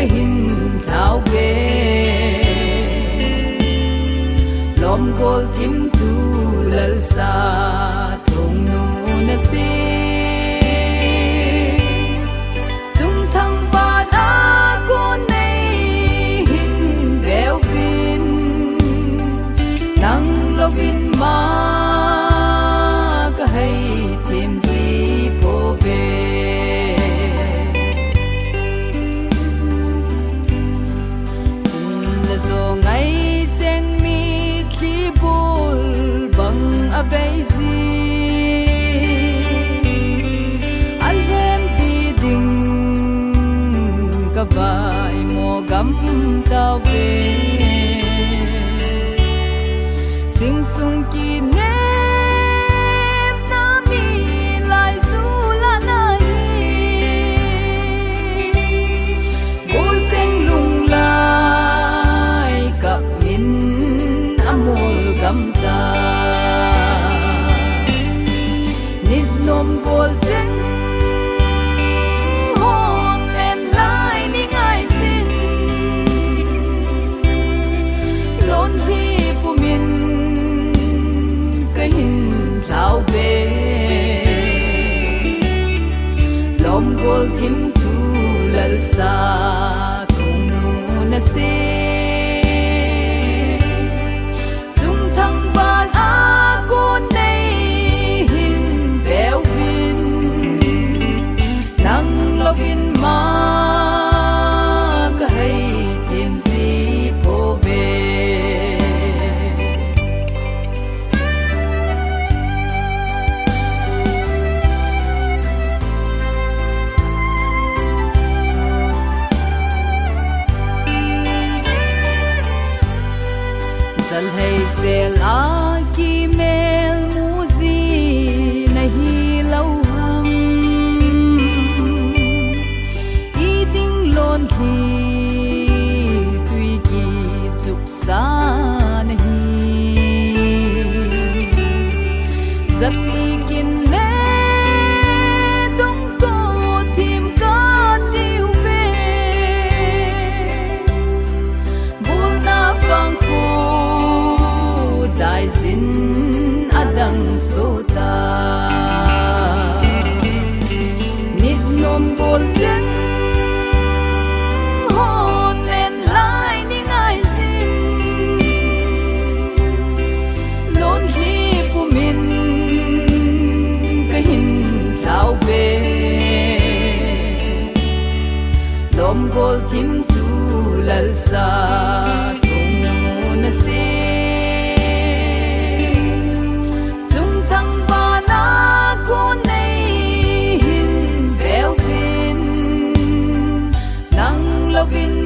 cái hình thảo về lom gol thim thu lal sa thong nu na se chung thang ba na ko nei hin veo vin nang lovin ma ka hay thêm si po về là do ngày cheng mi khi bol bằng a bay gì alhem bi ding ka vai mo gam ta về sing sung ki ne nít nôm gol cheng hon len lai ni ngai sin lon hi pu min ka hin thlau ve lom gol thim thu lal sa thong nu na se lovin ma ka hay thêm si po về zal hay se la ki mel mu zi nahi lâu khi tuy kỳ chụp xa nahi dập vi kin lệ đông tô thêm cá tiêu về buồn na vang khô đại zin adang sota nít nom bol chen lom gol thim thu lal sa thong nu na se chung thang ba na ko nei hin veo vin nang lovin